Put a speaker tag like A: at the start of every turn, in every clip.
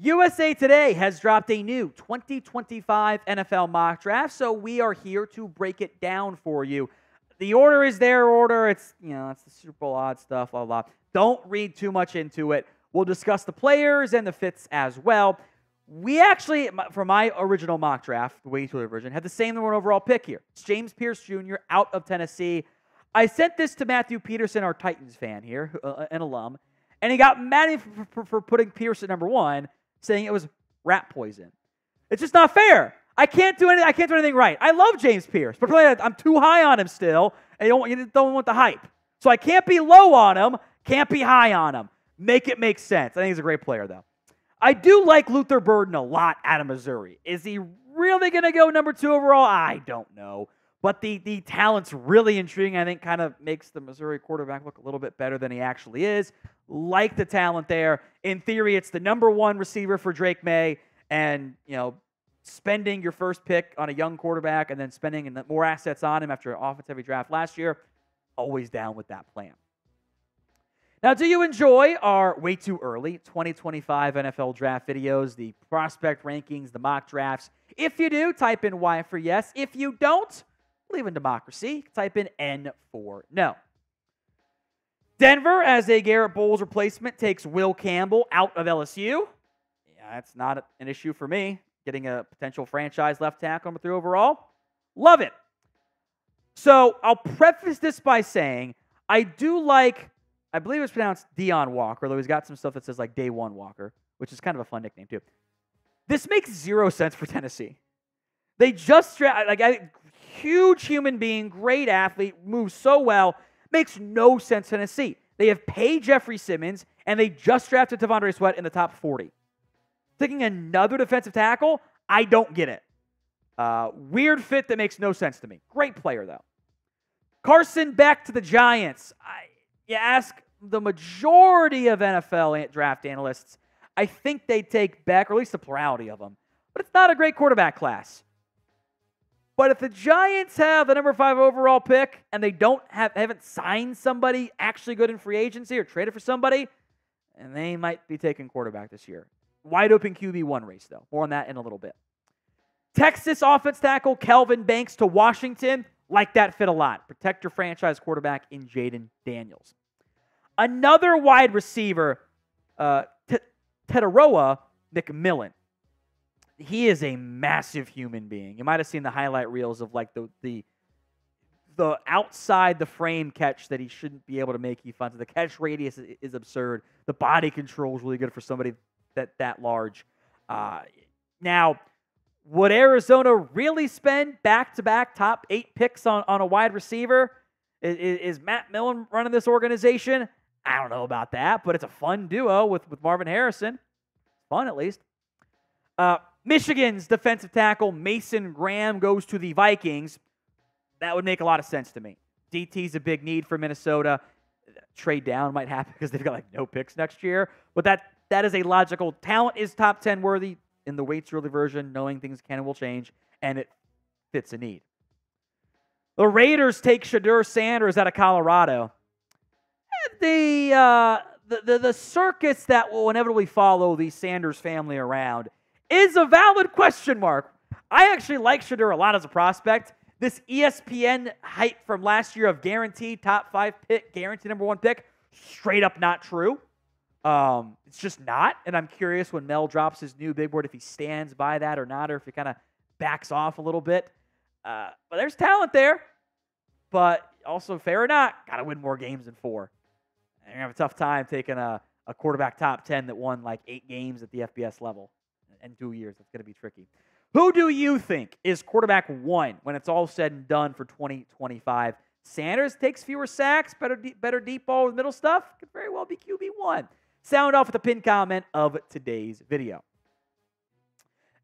A: USA Today has dropped a new 2025 NFL mock draft, so we are here to break it down for you. The order is their order. It's the Super Bowl odds stuff, blah, blah. Don't read too much into it. We'll discuss the players and the fits as well. We actually, for my original mock draft, the way to version, had the same number one overall pick here. It's James Pearce Jr. out of Tennessee. I sent this to Matthew Peterson, our Titans fan here, an alum, and he got mad at me for putting Pearce at number one, saying it was rat poison. It's just not fair. I can't do anything right. I love James Pearce, but I'm too high on him still, and you don't want the hype. So I can't be low on him, can't be high on him. Make it make sense. I think he's a great player, though. I do like Luther Burden a lot out of Missouri. Is he really going to go number 2 overall? I don't know. But the talent's really intriguing. I think kind of makes the Missouri quarterback look a little bit better than he actually is. Like the talent there. In theory, it's the number 1 receiver for Drake May. And, spending your first pick on a young quarterback and then spending more assets on him after an offensive draft last year, always down with that plan. Now, do you enjoy our way too early 2025 NFL draft videos, the prospect rankings, the mock drafts? If you do, type in Y for yes. If you don't, believe in democracy, type in N for no. Denver, as a Garrett Bowles replacement, takes Will Campbell out of LSU. Yeah, that's not an issue for me. Getting a potential franchise left tackle number 3 overall. Love it. So I'll preface this by saying I do like, I believe it's pronounced Deone Walker, though he's got some stuff that says like Day One Walker, which is kind of a fun nickname too. This makes 0 sense for Tennessee. They just huge human being, great athlete, moves so well, makes no sense for Tennessee. They have paid Jeffrey Simmons, and they just drafted T'Vondre Sweat in the top 40. Taking another defensive tackle, I don't get it. Weird fit that makes no sense to me. Great player, though. Carson Beck to the Giants. You ask the majority of NFL draft analysts, I think they take Beck, or at least the plurality of them. But it's not a great quarterback class. But if the Giants have the number 5 overall pick and they haven't signed somebody actually good in free agency or traded for somebody, and they might be taking quarterback this year. Wide open QB1 race, though. More on that in a little bit. Texas offense tackle Kelvin Banks to Washington. Like that fit a lot. Protect your franchise quarterback in Jaden Daniels. Another wide receiver, Tetairoa McMillan. He is a massive human being. You might have seen the highlight reels of like the outside the frame catch that he shouldn't be able to make. He finds the catch radius is absurd. The body control is really good for somebody that large. Now, would Arizona really spend back-to-back top 8 picks on a wide receiver? Is Matt Millen running this organization? I don't know about that, but it's a fun duo with Marvin Harrison. Fun, at least. Michigan's defensive tackle Mason Graham goes to the Vikings. That would make a lot of sense to me. DT's a big need for Minnesota. Trade down might happen because they've got no picks next year. But that is a logical. Talent is top 10 worthy in the weights early version, knowing things can and will change, and it fits a need. The Raiders take Shedeur Sanders out of Colorado. The circus that will inevitably follow the Sanders family around is a valid question mark. I actually like Shedeur a lot as a prospect. This ESPN hype from last year of guaranteed top 5 pick, guaranteed number 1 pick, straight up not true. It's just not, and I'm curious when Mel drops his new big board if he stands by that or not, or if he kind of backs off a little bit. But there's talent there, but also fair or not, got to win more games than 4. And you're going to have a tough time taking a quarterback top 10 that won like 8 games at the FBS level in 2 years. That's going to be tricky. Who do you think is quarterback 1 when it's all said and done for 2025? Sanders takes fewer sacks, better deep ball with middle stuff. Could very well be QB1. Sound off with a pinned comment of today's video.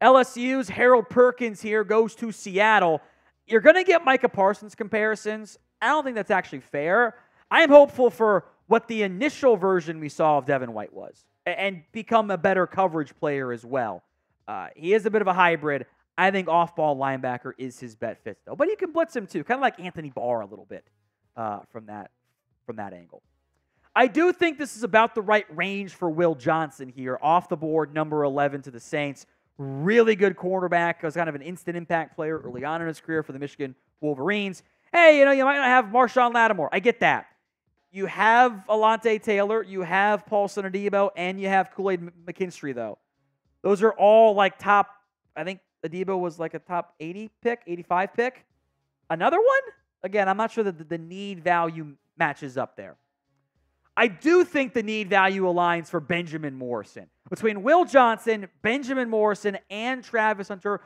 A: LSU's Harold Perkins here goes to Seattle. You're going to get Micah Parsons comparisons. I don't think that's actually fair. I am hopeful for what the initial version we saw of Devin White was and become a better coverage player as well. He is a bit of a hybrid. I think off-ball linebacker is his bet fit, though. But you can blitz him, too, kind of like Anthony Barr a little bit from that angle. I do think this is about the right range for Will Johnson here. Off the board, number 11 to the Saints. Really good cornerback. Was kind of an instant impact player early on in his career for the Michigan Wolverines. Hey, you might not have Marshawn Lattimore. I get that. You have Alontae Taylor, you have Paulson Adebo, and you have Kool-Aid McKinstry, though. Those are all like top, I think Adebo was like a top 80 pick, 85 pick. Another one? Again, I'm not sure that the need value matches up there. I do think the need value aligns for Benjamin Morrison. Between Will Johnson, Benjamin Morrison, and Travis Hunter,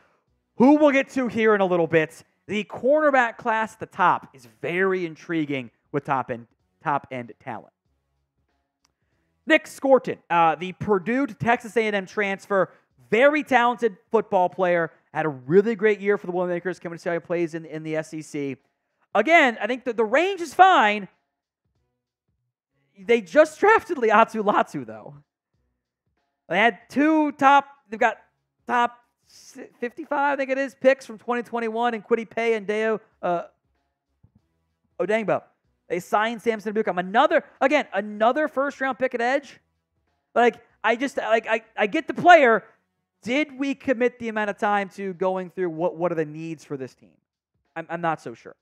A: who we'll get to here in a little bit, the cornerback class at the top is very intriguing with top-end talent. Nick Scorton, the Purdue to Texas A&M transfer, very talented football player, had a really great year for the Boilermakers. Coming to see how he plays in the SEC. Again, I think that the range is fine. They just drafted Liatu Latu, though. They had they've got top 55, I think it is, picks from 2021 in Kwity Paye and Deo Odengbo. They signed Samson Ebukam. Another first-round pick at edge. I get the player. Did we commit the amount of time to going through what are the needs for this team? I'm not so sure.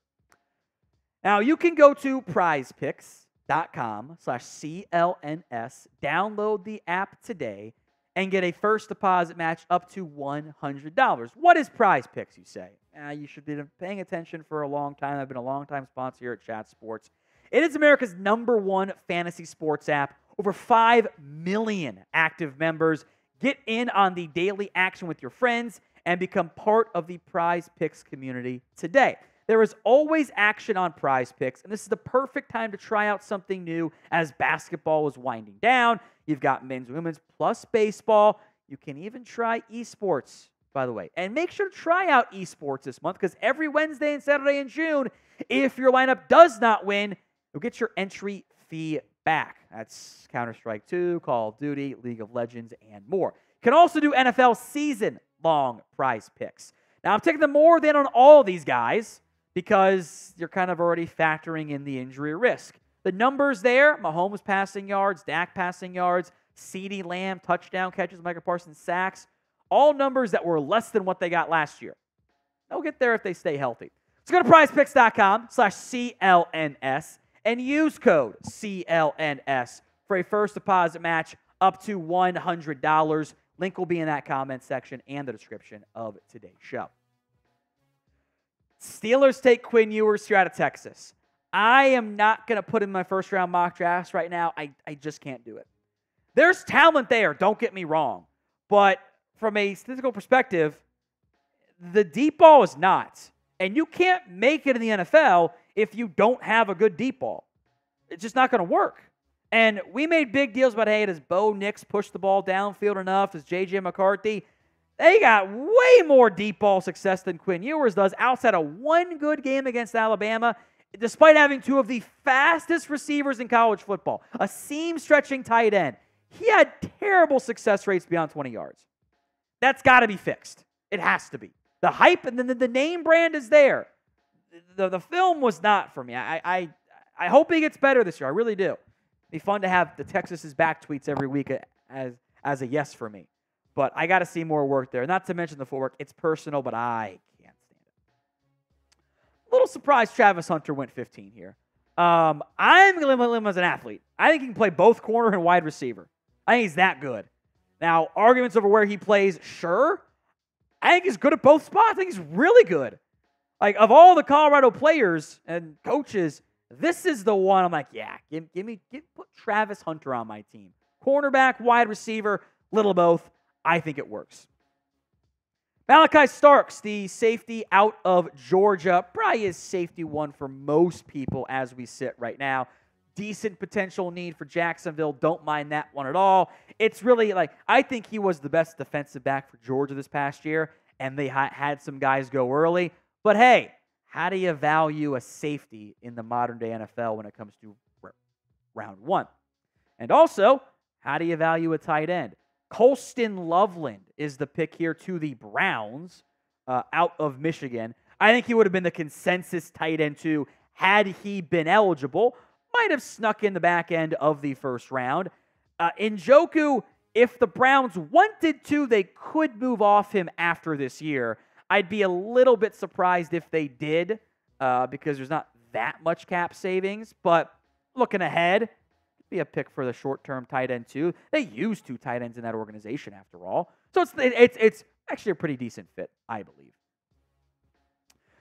A: Now, you can go to prizepicks.com/CLNS, download the app today, and get a first deposit match up to $100. What is Prize Picks, you say? You should be paying attention for a long time. I've been a long-time sponsor here at Chat Sports. It is America's #1 fantasy sports app. Over 5 million active members. Get in on the daily action with your friends and become part of the Prize Picks community today. There is always action on Prize Picks, and this is the perfect time to try out something new as basketball is winding down. You've got men's and women's plus baseball. You can even try esports, by the way. And make sure to try out esports this month, because every Wednesday and Saturday in June, if your lineup does not win, you'll get your entry fee back. That's Counter-Strike 2, Call of Duty, League of Legends, and more. You can also do NFL season-long Prize Picks. Now, I'm taking the more than on all of these guys, because you're kind of already factoring in the injury risk. The numbers there, Mahomes passing yards, Dak passing yards, CeeDee Lamb touchdown catches, Micah Parsons sacks, all numbers that were less than what they got last year. They'll get there if they stay healthy. So go to prizepicks.com/CLNS and use code CLNS for a first deposit match up to $100. Link will be in that comment section and the description of today's show. Steelers take Quinn Ewers here out of Texas. I am not going to put in my first-round mock drafts right now. I just can't do it. There's talent there, don't get me wrong. But from a statistical perspective, the deep ball is not. And you can't make it in the NFL if you don't have a good deep ball. It's just not going to work. And we made big deals about, hey, does Bo Nix push the ball downfield enough? Does J.J. McCarthy? They got way more deep ball success than Quinn Ewers does outside of one good game against Alabama, despite having two of the fastest receivers in college football, a seam-stretching tight end. He had terrible success rates beyond 20 yards. That's got to be fixed. It has to be. The hype and then the name brand is there. The film was not for me. I hope he gets better this year. I really do. It'd be fun to have the Texas is back tweets every week as a yes for me. But I got to see more work there. Not to mention the footwork. It's personal, but I can't stand it. A little surprised Travis Hunter went 15 here. I'm going to limit him as an athlete. I think he can play both corner and wide receiver. I think he's that good. Now, arguments over where he plays, sure. I think he's good at both spots. I think he's really good. Like, of all the Colorado players and coaches, this is the one I'm like, yeah, put Travis Hunter on my team. Cornerback, wide receiver, little both. I think it works. Malachi Starks, the safety out of Georgia, probably is safety one for most people as we sit right now. Decent potential need for Jacksonville. Don't mind that one at all. It's really I think he was the best defensive back for Georgia this past year, and they had some guys go early. But hey, how do you value a safety in the modern-day NFL when it comes to round one? And also, how do you value a tight end? Colston Loveland is the pick here to the Browns out of Michigan. I think he would have been the consensus tight end too had he been eligible. might have snuck in the back end of the first round. Njoku, if the Browns wanted to, they could move off him after this year. I'd be a little bit surprised if they did because there's not that much cap savings. But looking ahead, be a pick for the short-term tight end too. They use 2 tight ends in that organization after all. So it's actually a pretty decent fit, I believe.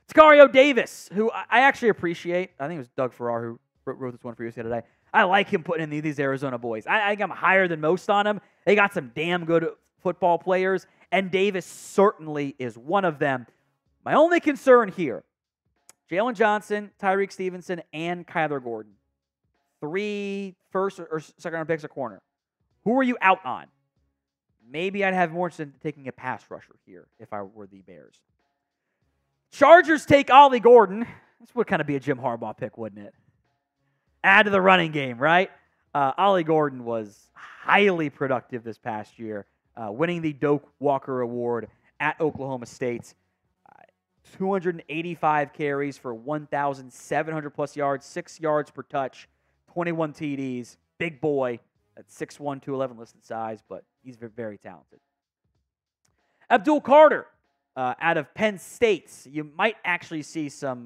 A: Tetairoa Davis, who I actually appreciate. I think it was Doug Farrar who wrote this one for you the other day. I like him putting in these Arizona boys. I think I'm higher than most on him. They got some damn good football players, and Davis certainly is one of them. My only concern here, Jalen Johnson, Tyreek Stevenson, and Kyler Gordon. 3 first or second-round picks a corner. Who are you out on? Maybe I'd have more interest in taking a pass rusher here if I were the Bears. Chargers take Ollie Gordon. This would kind of be a Jim Harbaugh pick, wouldn't it? Add to the running game, right? Ollie Gordon was highly productive this past year, winning the Doak Walker Award at Oklahoma State. 285 carries for 1,700-plus yards, 6 yards per touch, 21 TDs. Big boy at 6'1", 211 listed size, but he's very talented. Abdul Carter out of Penn State. You might actually see some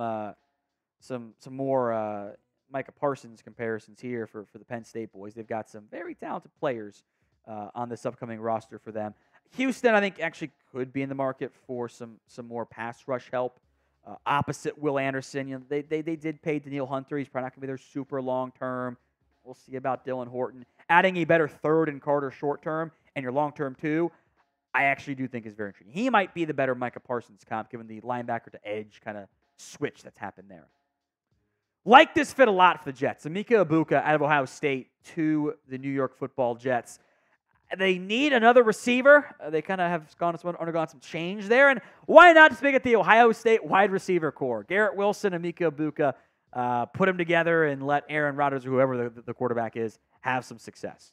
A: more Micah Parsons comparisons here for the Penn State boys. They've got some very talented players on this upcoming roster for them. Houston, I think, actually could be in the market for some more pass rush help. Opposite Will Anderson, they did pay Daniil Hunter. He's probably not going to be there super long term. We'll see about Dylan Horton. Adding a better third and Carter short term and your long term too, I actually do think is very intriguing. He might be the better Micah Parsons comp given the linebacker to edge kind of switch that's happened there. Like this fit a lot for the Jets. Emeka Egbuka out of Ohio State to the New York Football Jets. They need another receiver. They kind of have undergone some change there. And why not just make it the Ohio State wide receiver core? Garrett Wilson and Emeka Egbuka, put them together and let Aaron Rodgers or whoever the quarterback is have some success.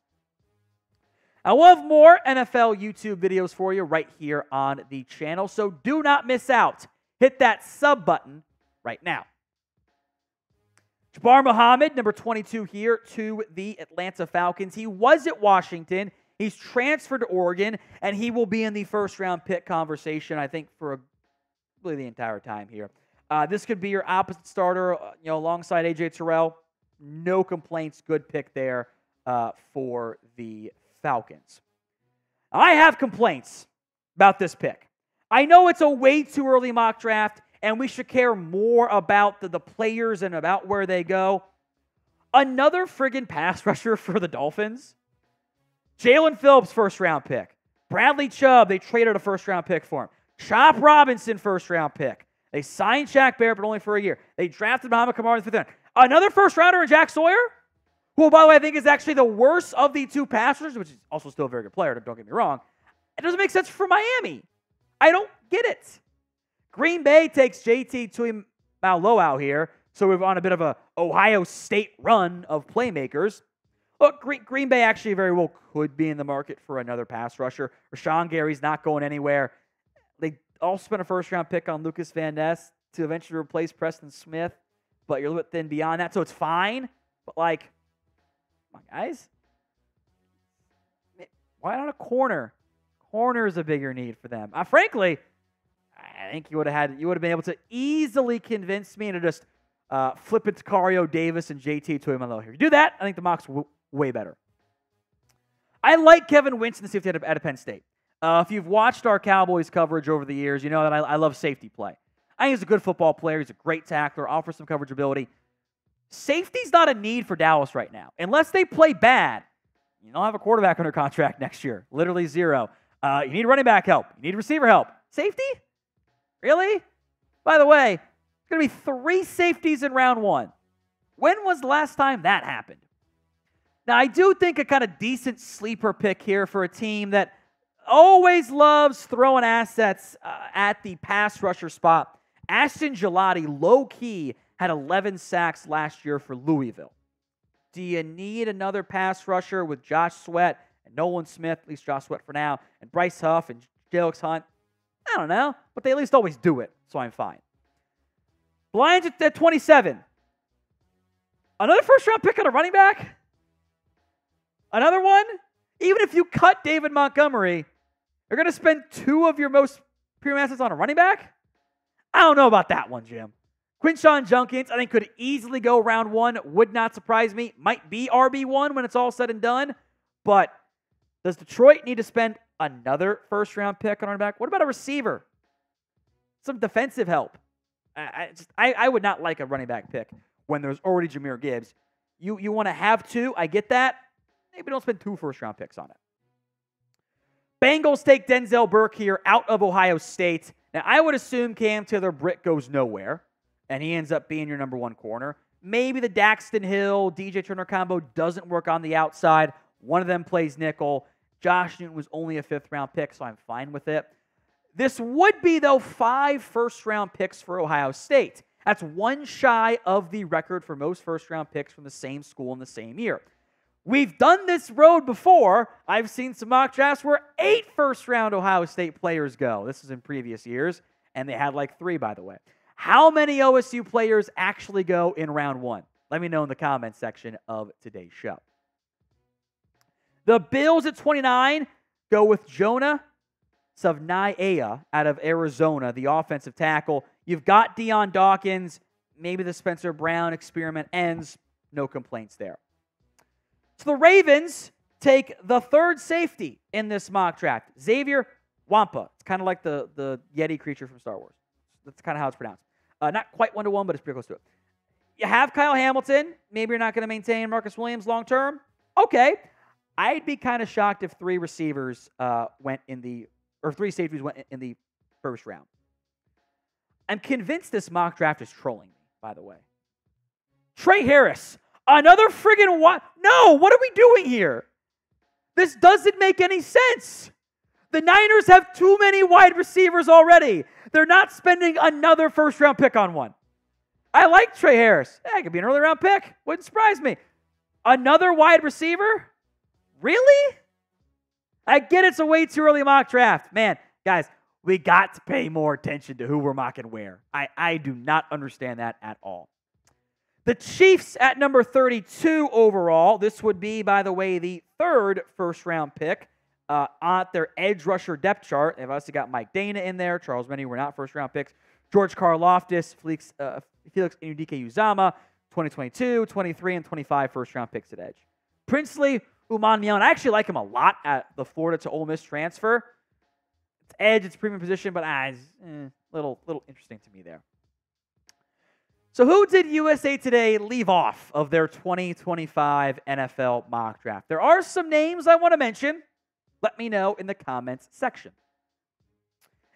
A: I will have more NFL YouTube videos for you right here on the channel, so do not miss out. Hit that sub button right now. Jabbar Muhammad, number 22 here to the Atlanta Falcons. He was at Washington. He's transferred to Oregon, and he will be in the first-round pick conversation, I think, for really the entire time here. This could be your opposite starter, alongside A.J. Terrell. No complaints. Good pick there for the Falcons. I have complaints about this pick. I know it's a way too early mock draft, and we should care more about the players and about where they go. Another friggin' pass rusher for the Dolphins. Jalen Phillips, first-round pick. Bradley Chubb, they traded a first-round pick for him. Chop Robinson, first-round pick. They signed Shaq Barrett, but only for a year. They drafted Muhammad Kamara in the 5th round. Another first-rounder in Jack Sawyer, who, by the way, I think is actually the worst of the 2 pass rushers, which is also still a very good player, don't get me wrong. It doesn't make sense for Miami. I don't get it. Green Bay takes JT Tuimoloau out here, so we're on a bit of a Ohio State run of playmakers. Look, Green Bay actually very well could be in the market for another pass rusher. Rashawn Gary's not going anywhere. They also spent a first-round pick on Lucas Van Ness to eventually replace Preston Smith, but you're a little bit thin beyond that, so it's fine. But, come on, guys. Why not a corner? Corner is a bigger need for them. Frankly, I think you would have been able to easily convince me to just flip it to Tetairoa Davis and JT Tuimoloau here. You do that, I think the mock's way better. I like Kevin Winston, the safety out of Penn State. If you've watched our Cowboys coverage over the years, you know that I love safety play. I think he's a good football player. He's a great tackler, offers some coverage ability. Safety's not a need for Dallas right now. Unless they play bad, you don't have a quarterback under contract next year. Literally zero. You need running back help. You need receiver help. Safety? Really? By the way, it's going to be 3 safeties in round 1. When was the last time that happened? Now, I do think a kind of decent sleeper pick here for a team that always loves throwing assets at the pass rusher spot. Ashton Gelati, low-key, had 11 sacks last year for Louisville. Do you need another pass rusher with Josh Sweat and Nolan Smith, at least Josh Sweat for now, and Bryce Huff and Jalix Hunt? I don't know, but they at least always do it, so I'm fine. Lions at 27. Another first-round pick on a running back? Another one? Even if you cut David Montgomery, you're going to spend 2 of your most premium assets on a running back? I don't know about that one, Jim. Quinshon Judkins, I think, could easily go round 1. Would not surprise me. Might be RB1 when it's all said and done. But does Detroit need to spend another first-round pick on a running back? What about a receiver? Some defensive help. I would not like a running back pick when there's already Jahmyr Gibbs. You want to have 2. I get that. Maybe don't spend 2 first-round picks on it. Bengals take Denzel Burke here out of Ohio State. Now, I would assume Cam Taylor-Britt goes nowhere, and he ends up being your number 1 corner. Maybe the Daxton Hill, DJ Turner combo doesn't work on the outside. One of them plays nickel. Josh Newton was only a 5th-round pick, so I'm fine with it. This would be, though, 5 first-round picks for Ohio State. That's 1 shy of the record for most first-round picks from the same school in the same year. We've done this road before. I've seen some mock drafts where 8 first-round Ohio State players go. This is in previous years, and they had like 3, by the way. How many OSU players actually go in round 1? Let me know in the comments section of today's show. The Bills at 29 go with Jonah Savnaia out of Arizona, the offensive tackle. You've got Deone Dawkins. Maybe the Spencer Brown experiment ends. No complaints there. So the Ravens take the 3rd safety in this mock draft, Xavier Wampa. It's kind of like the Yeti creature from Star Wars. That's kind of how it's pronounced. Not quite 1-to-1, but it's pretty close to it. You have Kyle Hamilton. Maybe you're not going to maintain Marcus Williams long term. Okay. I'd be kind of shocked if 3 receivers went in the, or 3 safeties went in the 1st round. I'm convinced this mock draft is trolling me, by the way. Trey Harris. Another friggin' what? No, what are we doing here? This doesn't make any sense. The Niners have too many wide receivers already. They're not spending another first-round pick on one. I like Trey Harris. It could be an early-round pick. Wouldn't surprise me. Another wide receiver? Really? I get it's a way too early mock draft. Man, guys, we got to pay more attention to who we're mocking where. I do not understand that at all. The Chiefs at number 32 overall. This would be, by the way, the 3rd first-round pick on their edge rusher depth chart. They've also got Mike Dana in there. Charles Many were not first-round picks. George Karlaftis, Felix Inudike-Uzama, 2022, 23, and 25 first-round picks at edge. Princely Umanmian, I actually like him a lot at the Florida to Ole Miss transfer. It's edge, it's premium position, but it's little interesting to me there. So who did USA Today leave off of their 2025 NFL mock draft? There are some names I want to mention. Let me know in the comments section.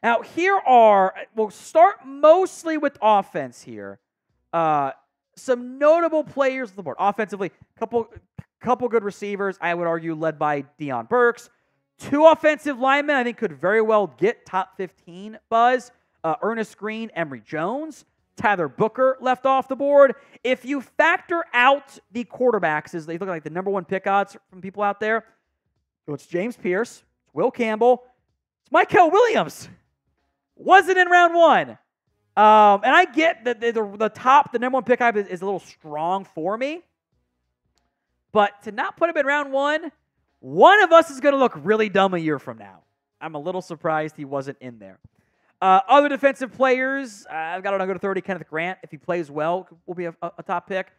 A: Now, we'll start mostly with offense here. Some notable players on the board. Offensively, couple good receivers, I would argue, led by Deion Burks. 2 offensive linemen I think could very well get top 15 buzz. Ernest Green, Emory Jones. Tyler Booker left off the board. If you factor out the quarterbacks, as they look like the number 1 pick odds from people out there, so it's James Pearce, it's Will Campbell, it's Mykel Williams. Wasn't in round 1. And I get that the number 1 pick is a little strong for me. But to not put him in round 1, one of us is going to look really dumb a year from now. I'm a little surprised he wasn't in there. Other defensive players, I've got to go to 30, Kenneth Grant. If he plays well, will be a top pick.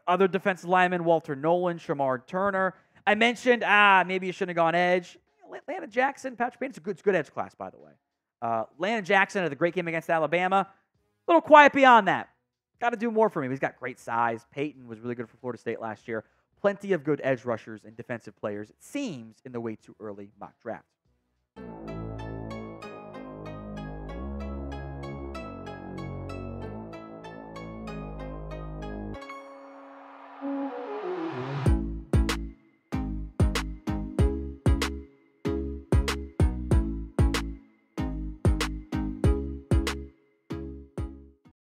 A: Other defensive linemen, Walter Nolan, Shamar Turner. I mentioned, maybe you shouldn't have gone edge. Landon Jackson, Patrick Payton, it's a good edge class, by the way. Landon Jackson had a great game against Alabama. A little quiet beyond that. Got to do more for him. He's got great size. Peyton was really good for Florida State last year. Plenty of good edge rushers and defensive players, it seems, in the way too early mock draft.